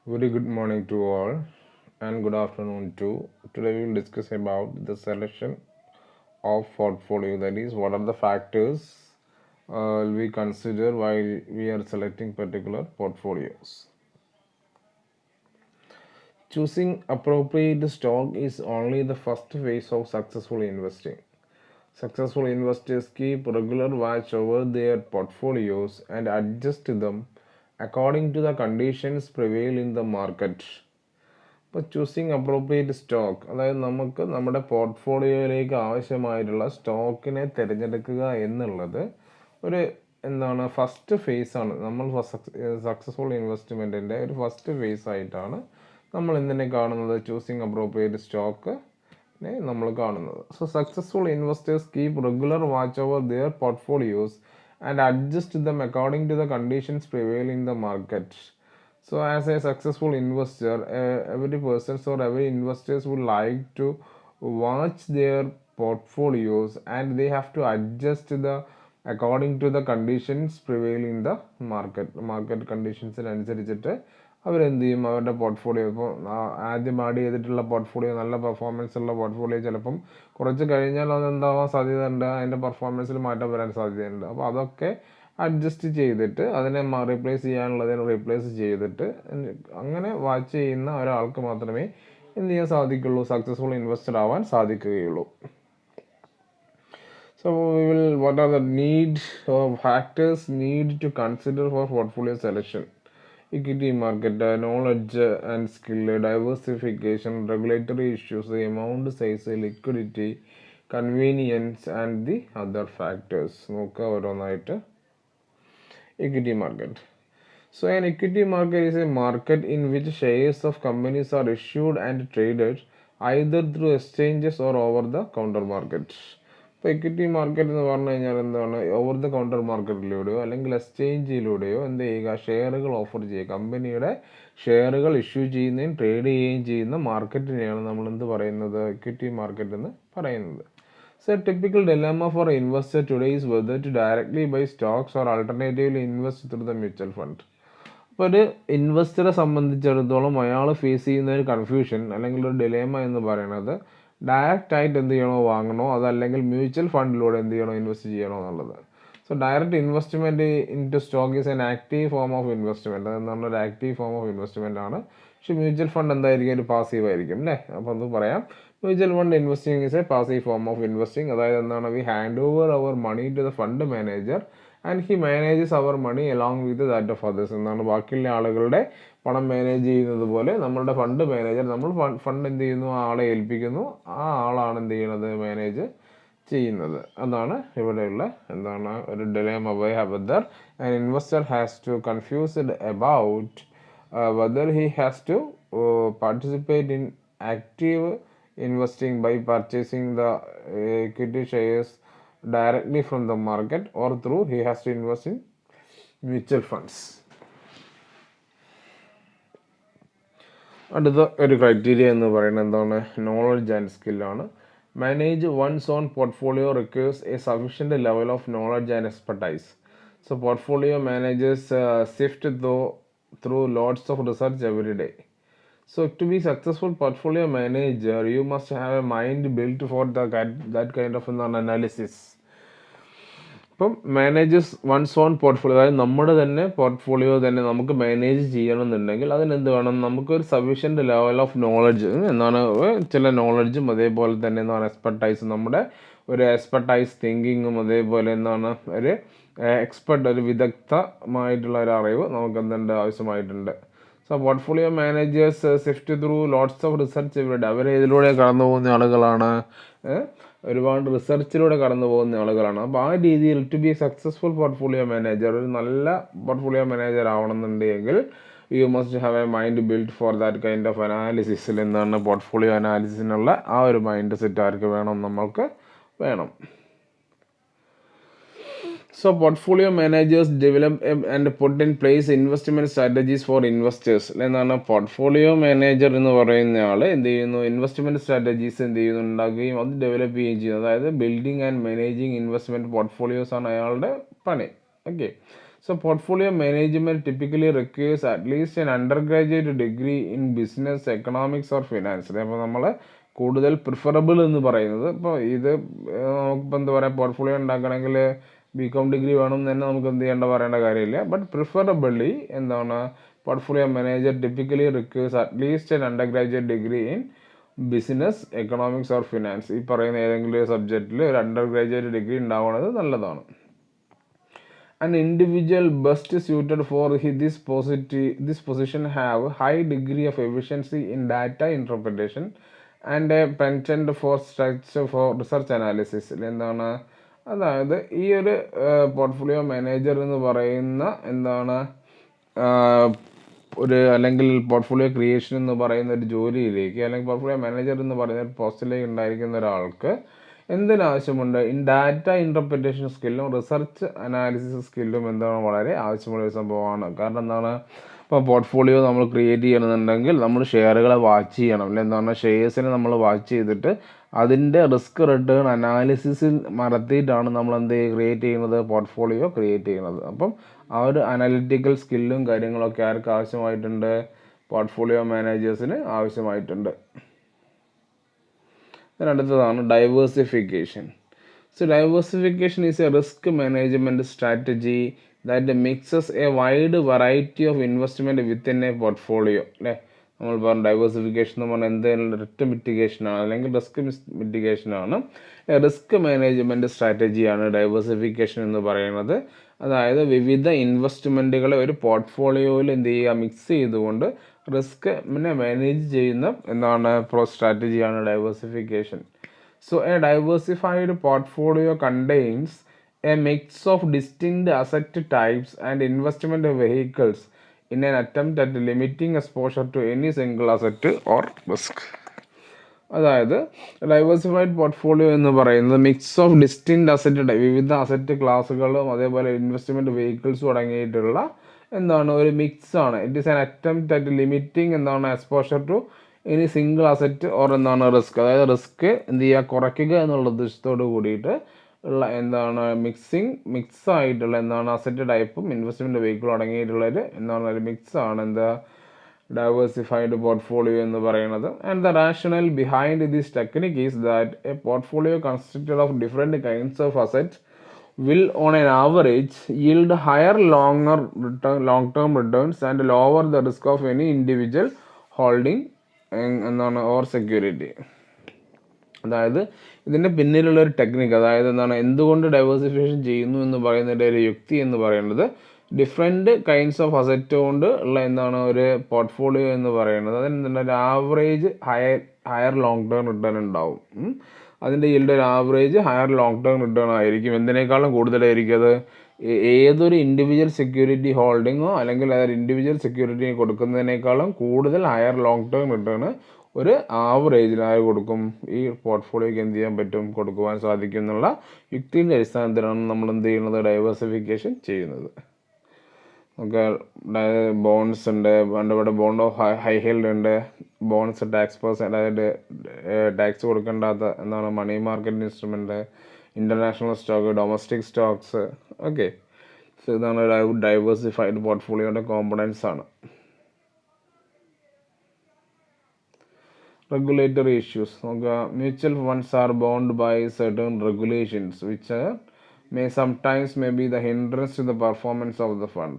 Very good morning to all and good afternoon too. Today we will discuss about the selection of portfolio. That is, what are the factors we consider while we are selecting particular portfolios. Choosing appropriate stock is only the first phase of successful investing. Successful investors keep regular watch over their portfolios and adjust them according to the conditions prevail in the market. ഇപ്പോൾ choosing appropriate stock, അതായത് നമുക്ക് നമ്മുടെ പോർട്ട്ഫോളിയോയിലേക്ക് ആവശ്യമായിട്ടുള്ള സ്റ്റോക്കിനെ തിരഞ്ഞെടുക്കുക എന്നുള്ളത് ഒരു first phase ആണ്. നമ്മൾ സക്സസ്ഫുൾ ഇൻവെസ്റ്റ്മെൻറ്റിൻ്റെ ഒരു ഫസ്റ്റ് ഫേസ് ആയിട്ടാണ് നമ്മൾ എന്തിനെ കാണുന്നത്, ചൂസിങ് അപ്രോപ്രിയേറ്റ് സ്റ്റോക്ക് നമ്മൾ കാണുന്നത്. So successful investors keep regular watch over their portfolios and adjust them according to the conditions prevail in the market. So, as a successful investor, every person or every investors would like to watch their portfolios and they have to adjust the according to the conditions prevailing in the market conditions അനുസരിച്ചിട്ട് അവരെന്ത് ചെയ്യും, അവരുടെ portfolio ഇപ്പോൾ ആദ്യം add ചെയ്തിട്ടുള്ള portfolio നല്ല performance ഉള്ള portfolio ചിലപ്പം കുറച്ച് കഴിഞ്ഞാൽ അതെന്താവാൻ സാധ്യതയുണ്ട്, അതിൻ്റെ പെർഫോമൻസിൽ മാറ്റം വരാൻ സാധ്യതയുണ്ട്. അപ്പോൾ അതൊക്കെ അഡ്ജസ്റ്റ് ചെയ്തിട്ട് അതിനെ റീപ്ലേസ് ചെയ്യാനുള്ളതിനെ റീപ്ലേസ് ചെയ്തിട്ട് അങ്ങനെ വാച്ച് ചെയ്യുന്ന ഒരാൾക്ക് മാത്രമേ എന്ത് ചെയ്യാൻ സാധിക്കുള്ളൂ, സക്സസ്ഫുൾ ഇൻവെസ്റ്റർ ആവാൻ സാധിക്കുകയുള്ളൂ. So what are the factors need to consider for portfolio selection? Equity market, knowledge and skill, diversification, regulatory issues, the amount size, liquidity, convenience and the other factors. നോക്കുക ഓരോന്നായിട്ട്. Equity market. So an equity market is a market in which shares of companies are issued and traded either through exchanges or over the counter market. ഇപ്പോൾ equity market എന്ന് പറഞ്ഞു കഴിഞ്ഞാൽ എന്താണ്, over the counter മാർക്കറ്റിലൂടെയോ അല്ലെങ്കിൽ എക്സ്ചേഞ്ചിലൂടെയോ എന്ത് ചെയ്യുക, ഷെയറുകൾ offer ചെയ്യുക. കമ്പനിയുടെ ഷെയറുകൾ ഇഷ്യൂ ചെയ്യുകയും ട്രേഡ് ചെയ്യുകയും ചെയ്യുന്ന മാർക്കറ്റിനെയാണ് നമ്മൾ എന്ത് പറയുന്നത്, ഇക്വിറ്റി മാർക്കറ്റ് എന്ന് പറയുന്നത്. So a typical dilemma for an investor today is whether to directly buy stocks or alternatively invest through the mutual fund. അപ്പോൾ ഒരു ഇൻവെസ്റ്ററെ സംബന്ധിച്ചിടത്തോളം അയാൾ ഫേസ് ചെയ്യുന്ന ഒരു കൺഫ്യൂഷൻ അല്ലെങ്കിൽ ഒരു ഡിലേമ എന്ന് പറയുന്നത് ഡയറക്റ്റ് ആയിട്ട് എന്ത് ചെയ്യണോ വാങ്ങണോ, അതല്ലെങ്കിൽ മ്യൂച്വൽ ഫണ്ടിലൂടെ എന്ത് ചെയ്യണോ ഇൻവെസ്റ്റ് ചെയ്യണോ എന്നുള്ളത്. So direct investment into stock is an active form of investment. അത് നമ്മളൊരു ആക്റ്റീവ് ഫോം ഓഫ് ഇൻവെസ്റ്റ്മെൻ്റ് ആണ്. പക്ഷേ മ്യൂച്വൽ ഫണ്ട് എന്തായിരിക്കും, ഒരു പാസീവ് ആയിരിക്കും അല്ലേ. അപ്പോൾ അത് പറയാം, mutual fund investing is a passive form of investing. അതായത് എന്താണ്, we hand over our money to the fund manager and he manages our money along with that of others. എന്നാണ് ബാക്കിയുള്ള ആളുകളുടെ പണം മാനേജ് ചെയ്യുന്നത് പോലെ നമ്മളുടെ ഫണ്ട് മാനേജർ, നമ്മൾ ഫണ്ട് എന്ത് ചെയ്യുന്നു, ആ ആളെ ഏൽപ്പിക്കുന്നു, ആ ആളാണ് എന്ത് ചെയ്യുന്നത്, മാനേജ് ചെയ്യുന്നത്. അതാണ് ഇവിടെയുള്ള ഒരു dilemma by whether an investor has to confused about whether he has to participate in active investing by purchasing the equity shares directly from the market or through he has to invest in mutual funds. അടുത്ത ഒരു criteria എന്ന് പറയുന്നത് എന്താണ്, knowledge and സ്കില്ലാണ്. Manage one's on portfolio requires a sufficient level of knowledge and expertise. So portfolio managers sift through lots of research every day. So to be successful portfolio manager, you must have a mind built for that kind of an analysis. ഇപ്പം managers once on portfolio, അതായത് നമ്മുടെ തന്നെ portfolio തന്നെ നമുക്ക് manage ചെയ്യണമെന്നുണ്ടെങ്കിൽ അതിനെന്ത് വേണം, നമുക്കൊരു സഫീഷ്യൻറ്റ് ലെവൽ ഓഫ് നോളജ്, ചില നോളജും അതേപോലെ തന്നെ എക്സ്പെർട്ടൈസ്, നമ്മുടെ ഒരു എക്സ്പെർട്ടൈസ് തിങ്കിങ്ങും അതേപോലെ ഒരു ഒരു വിദഗ്ധമായിട്ടുള്ള ഒരു അറിവ് നമുക്ക് എന്തുണ്ട്, ആവശ്യമായിട്ടുണ്ട്. So portfolio managers sift through lots of research ഇവരുടെ, അവർ ഇതിലൂടെ കടന്നു പോകുന്ന ആളുകളാണ്, ഒരുപാട് റിസർച്ചിലൂടെ കടന്നു പോകുന്ന ആളുകളാണ്. അപ്പോൾ ആ രീതിയിൽ to be successful portfolio manager, ഒരു നല്ല പോർട്ട്ഫോളിയോ മാനേജർ ആവണമെന്നുണ്ടെങ്കിൽ you must have a mind build for that kind of അനാലിസിസിൽ പോർട്ട്ഫോളിയോ അനാലിസിസിനുള്ള ആ ഒരു മൈൻഡ് സെറ്റ് ആർക്ക് വേണം, നമ്മൾക്ക് വേണം. So portfolio managers develop and put in place investment strategies for investors. എന്താണ് പോർട്ട്ഫോളിയോ മാനേജർ എന്ന് പറയുന്ന ആൾ എന്ത് ചെയ്യുന്നു, ഇൻവെസ്റ്റ്മെൻറ്റ് സ്ട്രാറ്റജീസ് എന്ത് ചെയ്യുന്നു, ഉണ്ടാക്കുകയും അത് ഡെവലപ്പ് ചെയ്യുകയും ചെയ്യുന്നു. അതായത് building and managing investment portfolios ആണ് അയാളുടെ പണി. Okay. So portfolio management typically requires at least an undergraduate degree in business, economics or finance. അപ്പോൾ നമ്മൾ കൂടുതൽ പ്രിഫറബിൾ എന്ന് പറയുന്നത് ഇപ്പോൾ ഇത് നമുക്കിപ്പോൾ എന്താ പറയുക പോർട്ട്ഫോളിയോ ഉണ്ടാക്കണമെങ്കിൽ ബികോം ഡിഗ്രി വേണം എന്ന് തന്നെ നമുക്ക് എന്ത് ചെയ്യേണ്ട പറയേണ്ട കാര്യമില്ല. ബട്ട് പ്രിഫറബിളി എന്താണ് portfolio manager typically requires at least N under graduate degree in business, economics or finance. ഈ പറയുന്ന ഏതെങ്കിലും ഒരു സബ്ജക്റ്റിൽ ഒരു അണ്ടർ ഗ്രാജുവേറ്റ് ഡിഗ്രി ഉണ്ടാവുന്നത് നല്ലതാണ്. An individual best suited for this position have high degree of efficiency in data interpretation and a penchant for structure for research analysis. എന്താണ് അതായത് ഈ ഒരു പോർട്ട്ഫോളിയോ മാനേജർ എന്ന് പറയുന്ന എന്താണ് ഒരു അല്ലെങ്കിൽ പോർട്ട്ഫോളിയോ ക്രിയേഷൻ എന്ന് പറയുന്ന ഒരു ജോലിയിലേക്ക് അല്ലെങ്കിൽ പോർട്ട്ഫോളിയോ മാനേജർ എന്ന് പറയുന്ന ഒരു പോസ്റ്റിലേക്ക് ഉണ്ടായിരിക്കുന്ന ഒരാൾക്ക് എന്തിനാവശ്യമുണ്ട്? ഡാറ്റ ഇൻ്റർപ്രിറ്റേഷൻ സ്കില്ലും റിസർച്ച് അനാലിസിസ് സ്കില്ലും എന്താണ് വളരെ ആവശ്യമുള്ള ഒരു സംഭവമാണ്. കാരണം എന്താണ്, ഇപ്പോൾ പോർട്ട്ഫോളിയോ നമ്മൾ ക്രിയേറ്റ് ചെയ്യണമെന്നുണ്ടെങ്കിൽ നമ്മൾ ഷെയറുകളെ വാച്ച് ചെയ്യണം. അല്ലെങ്കിൽ എന്താണ് ഷെയർസിനെ നമ്മൾ വാച്ച് ചെയ്തിട്ട് അതിൻ്റെ റിസ്ക് റിട്ടേൺ അനാലിസിസിൽ നടത്തിയിട്ടാണ് നമ്മൾ ക്രിയേറ്റ് ചെയ്യുന്നത്, പോർട്ട്ഫോളിയോ ക്രിയേറ്റ് ചെയ്യുന്നത്. അപ്പം ആ ഒരു അനലിറ്റിക്കൽ സ്കില്ലും കാര്യങ്ങളൊക്കെ ആർക്ക് ആവശ്യമായിട്ടുണ്ട്? പോർട്ട്ഫോളിയോ മാനേജേഴ്സിന് ആവശ്യമായിട്ടുണ്ട്. അടുത്തതാണ് diversification. So diversification is A risk management strategy that mixes A wide variety of investment within A portfolio. അല്ലേ, നമ്മൾ പറഞ്ഞു ഡൈവേഴ്സിഫിക്കേഷൻ എന്ന് പറഞ്ഞാൽ എന്തെങ്കിലും റിസ്ക് മിറ്റിഗേഷനാണ് അല്ലെങ്കിൽ റിസ്ക് മിറ്റിഗേഷനാണ്. റിസ്ക് മാനേജ്മെൻറ്റ് സ്ട്രാറ്റജിയാണ് ഡൈവേഴ്സിഫിക്കേഷൻ എന്ന് പറയുന്നത്. അതായത് വിവിധ ഇൻവെസ്റ്റ്മെൻറ്റുകളെ ഒരു പോർട്ട്ഫോളിയോയിൽ മിക്സ് ചെയ്തുകൊണ്ട് റിസ്ക് മാനേജ് ചെയ്യുന്ന സ്ട്രാറ്റജിയാണ് diversification. So a diversified portfolio contains a mix of distinct asset types and investment vehicles in an attempt at limiting exposure to any single asset or risk. അതായത് ഡൈവേഴ്സിഫൈഡ് പോർട്ട്ഫോളിയോ എന്ന് പറയുന്നത് mix of distinct asset, വിവിധ asset ക്ലാസ്സുകളും അതേപോലെ investment വെഹിക്കിൾസും അടങ്ങിയിട്ടുള്ള ഒരു mix ആണ്. It is an attempt at limiting exposure to any single asset or risk. അതായത് റിസ്ക് കുറയ്ക്കുക എന്നുള്ള ഉദ്ദേശത്തോട് കൂടിയിട്ട് ഉള്ള മിക്സ് ആയിട്ടുള്ള അസറ്റ് ടൈപ്പും ഇൻവെസ്റ്റ്മെൻറ്റ് വെഹിക്കിളും അടങ്ങിയിട്ടുള്ളൊരു ഒരു മിക്സ് ആണ് ഡൈവേഴ്സിഫൈഡ് പോർട്ട്ഫോളിയോ എന്ന് പറയുന്നത്. And the rational behind this technique is that A portfolio consisted of different kinds of asset will on an average yield higher long-term returns and lower the risk of any individual holding or security. അതായത് ഇതിൻ്റെ പിന്നിലുള്ള ഒരു technique, അതായത് എന്തുകൊണ്ട് diversification ചെയ്യുന്നു എന്ന് പറയുന്നതിൻ്റെ ഒരു യുക്തി എന്ന് പറയുന്നത് ഡിഫറെൻറ്റ് കൈൻഡ്സ് ഓഫ് അസറ്റ് കൊണ്ട് ഉള്ള ഒരു പോർട്ട്ഫോളിയോ എന്ന് പറയുന്നത് അതിന് ഒരു average higher long term return ഉണ്ടാവും. അതിൻ്റെ yield ഒരു average higher long term return ആയിരിക്കും. എന്തിനേക്കാളും കൂടുതലായിരിക്കും അത് ഏതൊരു ഇൻഡിവിജ്വൽ സെക്യൂരിറ്റി ഹോൾഡിങ്ങോ അല്ലെങ്കിൽ അതൊരു ഇൻഡിവിജ്വൽ സെക്യൂരിറ്റി കൊടുക്കുന്നതിനേക്കാളും കൂടുതൽ ഹയർ ലോങ് ടേം റിട്ടേൺ ഒരു ആവറേജിനായി കൊടുക്കും. ഈ പോർട്ട്ഫോളിയോക്ക് എന്ത് ചെയ്യാൻ പറ്റും, കൊടുക്കുവാൻ സാധിക്കും എന്നുള്ള യുക്തിൻ്റെ അടിസ്ഥാനത്തിലാണ് നമ്മൾ ചെയ്യുന്നത്, ഡൈവേഴ്സിഫിക്കേഷൻ ചെയ്യുന്നത്. നമുക്ക് ബോൺസ് ഉണ്ട്, ഇവിടെ ബോണ്ട് ഓഫ് ഹൈ ഹീൽഡ് ഉണ്ട്, ബോൺസ് അതായത് ടാക്സ് കൊടുക്കേണ്ടാത്ത money market instrument, international stock, domestic stocks. Okay, so ഇതാണ് ഡൈവേഴ്സിഫൈഡ് പോർട്ട്ഫോളിയോയുടെ കോമ്പണൻസ് ആണ്. റെഗുലേറ്ററി ഇഷ്യൂസ് നോക്കുക. Mutual funds are bound by certain regulations which may sometimes be the hindrance to the performance of the fund.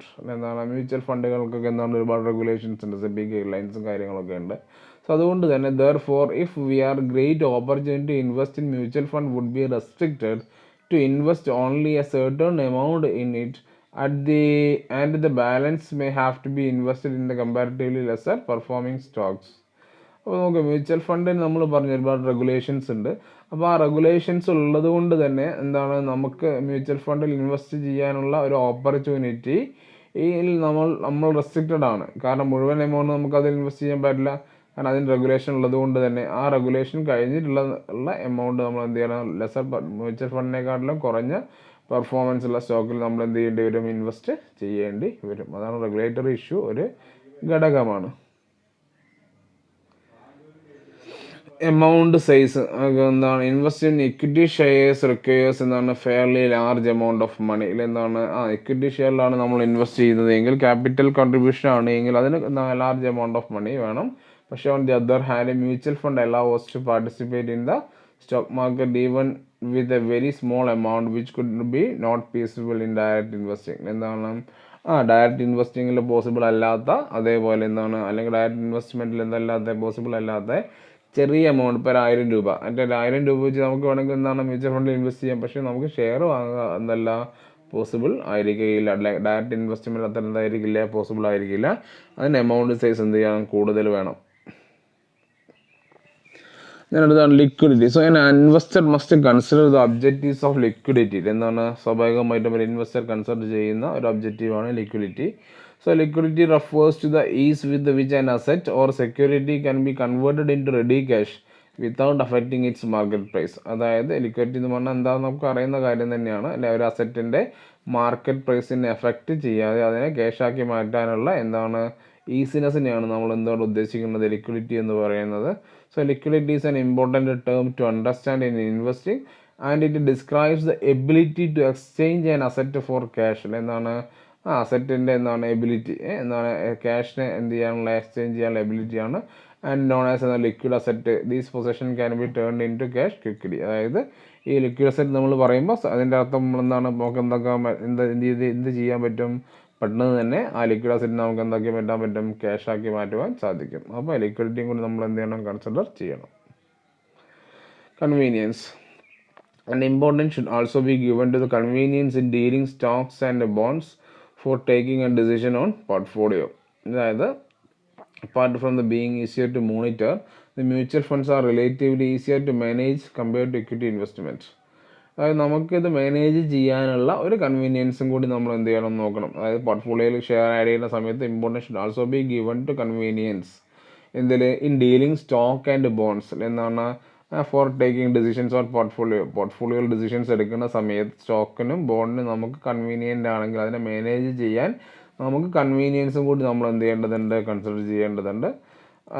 Mutual ഫണ്ടുകൾക്കൊക്കെ ഒരുപാട് regulations ഉണ്ട്, SEBI guide ലൈൻസും കാര്യങ്ങളൊക്കെ ഉണ്ട്. So അതുകൊണ്ട് തന്നെ therefore if we are great opportunity to invest in mutual fund would be restricted to invest only a certain amount in it and the balance may have to be invested in the comparatively lesser performing stocks. അപ്പോൾ നമുക്ക് mutual ഫണ്ടിന് നമ്മൾ പറഞ്ഞ ഒരുപാട് regulations ഉണ്ട്. അപ്പോൾ ആ regulations ഉള്ളത് കൊണ്ട് തന്നെ നമുക്ക് മ്യൂച്വൽ ഫണ്ടിൽ ഇൻവെസ്റ്റ് ചെയ്യാനുള്ള ഒരു ഓപ്പർച്യൂണിറ്റി നമ്മൾ റെസ്ട്രിക്റ്റഡ് ആണ്. കാരണം മുഴുവൻ എമൗണ്ട് നമുക്ക് അതിൽ ഇൻവെസ്റ്റ് ചെയ്യാൻ പറ്റില്ല. കാരണം അതിന് റെഗുലേഷൻ ഉള്ളത് കൊണ്ട് തന്നെ ആ റെഗുലേഷൻ കഴിഞ്ഞിട്ടുള്ള എമൗണ്ട് നമ്മൾ എന്ത് ചെയ്യണം, ലെസർ മ്യൂച്വൽ ഫണ്ടിനെക്കാട്ടിലും കുറഞ്ഞ പെർഫോമൻസ് ഉള്ള സ്റ്റോക്കിൽ നമ്മൾ എന്ത് ചെയ്യേണ്ടി വരും, ഇൻവെസ്റ്റ് ചെയ്യേണ്ടി വരും. അതാണ് റെഗുലേറ്ററി ഇഷ്യൂ ഒരു ഘടകമാണ്. എമൗണ്ട് സൈസ് എന്താണ് invest in equity shares requires എന്താണ് fairly large amount of money എന്താണ് ഇക്വിറ്റി ഷെയറിലാണ് നമ്മൾ ഇൻവെസ്റ്റ് ചെയ്യുന്നത് എങ്കിൽ ക്യാപിറ്റൽ കോൺട്രിബ്യൂഷൻ ആണ് എങ്കിൽ അതിന് ലാർജ് എമൗണ്ട് ഓഫ് മണി വേണം. പക്ഷേ on the other hand mutual fund allows to participate in the stock market even with a very small amount which could be not feasible in direct investing എന്താണ് direct ഇൻവെസ്റ്റിങ്ങിൽ possible അല്ലാത്ത അതേപോലെ എന്താണ് അല്ലെങ്കിൽ direct ഇൻവെസ്റ്റ്മെൻറ്റിൽ എന്തല്ലാത്ത possible അല്ലാത്ത ചെറിയ amount ഇപ്പോൾ 1,000 രൂപ മറ്റേ 1,000 രൂപ വെച്ച് നമുക്ക് വേണമെങ്കിൽ എന്താണ് മ്യൂച്വൽ ഫണ്ടിൽ ഇൻവെസ്റ്റ് ചെയ്യാം. പക്ഷേ നമുക്ക് ഷെയർ വാങ്ങുക എന്നല്ല പോസിബിൾ ആയിരിക്കില്ല. ഡയറക്റ്റ് ഇൻവെസ്റ്റ്മെൻറ്റ് അത്ര എന്തായിരിക്കില്ല പോസിബിൾ ആയിരിക്കില്ല. അതിന് എമൗണ്ട് സൈസ് എന്ത് ചെയ്യണം കൂടുതൽ വേണം. അടുത്താണ് liquidity. So investor must consider the objectives of liquidity എന്താണ് സ്വാഭാവികമായിട്ടും ഒരു ഇൻവെസ്റ്റർ കൺസിഡർ ചെയ്യുന്ന ഒരു ഒബ്ജക്റ്റീവാണ് liquidity. So liquidity refers to the ease with which an asset or security can be converted into ready cash without affecting its market price. അതായത് liquidity എന്ന് പറഞ്ഞാൽ എന്താണെന്ന് നമുക്ക് അറിയുന്ന കാര്യം തന്നെയാണ് അല്ലെ. ഒരു അസറ്റിൻ്റെ മാർക്കറ്റ് പ്രൈസിനെ എഫക്റ്റ് ചെയ്യാതെ അതിനെ ക്യാഷാക്കി മാറ്റാനുള്ള എന്താണ് ഈസിനെസ്സിനെയാണ് നമ്മൾ എന്താണ് ഉദ്ദേശിക്കുന്നത് ലിക്വിഡിറ്റി എന്ന് പറയുന്നത്. So liquidity is an important term to understand in investing and it describes the ability to exchange an asset for cash. എന്താണ് അസറ്റിൻ്റെ എന്താണ് എബിലിറ്റി എന്താണ് ക്യാഷിനെ എന്ത് ചെയ്യാനുള്ള എക്സ്ചേഞ്ച് ചെയ്യാനുള്ള എബിലിറ്റിയാണ്. ആൻഡ് നോൺ ആസ് എന്ന liquid asset these possession can be turned into cash quickly. അതായത് ഈ ലിക്വിഡ് അസറ്റ് നമ്മൾ പറയുമ്പോൾ അതിൻ്റെ അർത്ഥം എന്താണ് നമുക്ക് എന്ത് ചെയ്യാൻ പറ്റും പെട്ടെന്ന് തന്നെ ആ ലിക്വിഡ് അസറ്റ് നമുക്ക് എന്താക്കി മാറ്റാൻ പറ്റും ക്യാഷാക്കി മാറ്റുവാൻ സാധിക്കും. അപ്പോൾ ലിക്വിഡിറ്റിയും കൂടി നമ്മൾ എന്ത് ചെയ്യണം കൺസിഡർ ചെയ്യണം. Convenience and importance should also be given to the convenience in dealing stocks and bonds for taking a decision on portfolio. അതായത് apart from the being easier to monitor, the mutual funds are relatively easier to manage compared to equity investment. അതായത് നമുക്കിത് manage ചെയ്യാനുള്ള ഒരു കൺവീനിയൻസും കൂടി നമ്മൾ എന്ത് ചെയ്യണം നോക്കണം. അതായത് പോർട്ട്ഫോളിയോയിൽ ഷെയർ ആഡ് ചെയ്യുന്ന സമയത്ത് importance should also be given to convenience in dealing stock and bonds എന്താണ് for taking decisions on portfolio decisions എടുക്കുന്ന സമയത്ത് സ്റ്റോക്കിനും ബോണ്ടിനും നമുക്ക് കൺവീനിയൻ്റ് ആണെങ്കിൽ അതിനെ മാനേജ് ചെയ്യാൻ നമുക്ക് കൺവീനിയൻസും കൂടി നമ്മൾ എന്ത് ചെയ്യേണ്ടതുണ്ട് കൺസിഡർ ചെയ്യേണ്ടതുണ്ട്.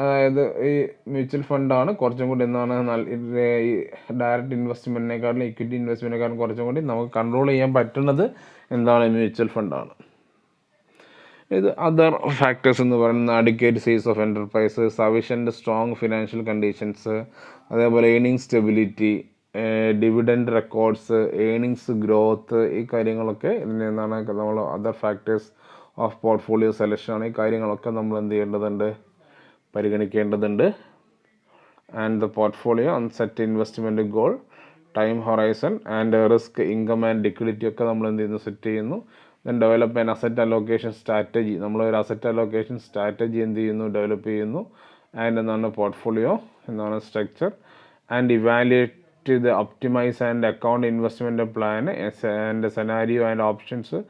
അതായത് ഈ മ്യൂച്വൽ ഫണ്ടാണ് കുറച്ചും കൂടി എന്താണ് ഈ ഡയറക്റ്റ് ഇൻവെസ്റ്റ്മെൻറ്റിനെക്കാളും ഇക്വിറ്റി ഇൻവെസ്റ്റ്മെൻറ്റിനെക്കാളും കുറച്ചും കൂടി നമുക്ക് കൺട്രോൾ ചെയ്യാൻ പറ്റുന്നത് എന്താണ് മ്യൂച്വൽ ഫണ്ടാണ്. ഇത് അതർ ഫാക്ടേഴ്സ് എന്ന് പറയുന്ന adequate size of enterprise, sufficient strong financial conditions, അതേപോലെ earning stability, dividend records, earnings growth, ഈ കാര്യങ്ങളൊക്കെ ഇതിന് എന്താണ് നമ്മൾ അതർ ഫാക്ടേഴ്സ് ഓഫ് പോർട്ട്ഫോളിയോ സെലക്ഷനാണ്. ഈ കാര്യങ്ങളൊക്കെ നമ്മൾ എന്ത് ചെയ്യേണ്ടതുണ്ട് പരിഗണിക്കേണ്ടതുണ്ട്. And the portfolio unset investment goal, time horizon and risk, income and liquidity ഒക്കെ നമ്മൾ എന്ത് ചെയ്യുന്നു സെറ്റ് ചെയ്യുന്നു. Then develop an asset allocation strategy, നമ്മളൊരു അസറ്റ് അലോക്കേഷൻ സ്ട്രാറ്റജി എന്ത് ചെയ്യുന്നു ഡെവലപ്പ് ചെയ്യുന്നു. ആൻഡ് എന്താണ് പോർട്ട്ഫോളിയോ എന്താണ് structure and evaluate the optimise and account investment plan and scenario and options.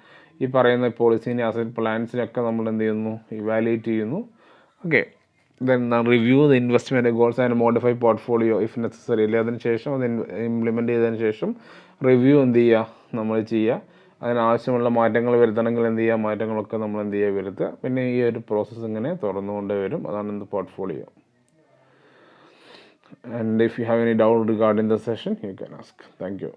ഈ പറയുന്ന പോളിസീനെ അസറ്റ് പ്ലാൻസിനൊക്കെ നമ്മൾ എന്ത് ചെയ്യുന്നു ഇവാലുവേറ്റ് ചെയ്യുന്നു. Okay, then review the investment goals and modify portfolio if necessary. അല്ലെ അതിന് ശേഷം അത് ഇംപ്ലിമെൻറ്റ് ചെയ്തതിന് ശേഷം റിവ്യൂ എന്ത് ചെയ്യുക നമ്മൾ ചെയ്യുക. അതിനാവശ്യമുള്ള മാറ്റങ്ങൾ വരുത്തണമെങ്കിൽ എന്ത് ചെയ്യുക മാറ്റങ്ങളൊക്കെ നമ്മൾ എന്ത് ചെയ്യുക വരുത്തുക. പിന്നെ ഈ ഒരു പ്രോസസ്സ് ഇങ്ങനെ തുറന്നുകൊണ്ടേ വരും. അതാണ് എന്ത് portfolio. And if you have any doubt regarding the session, you can ask. Thank you.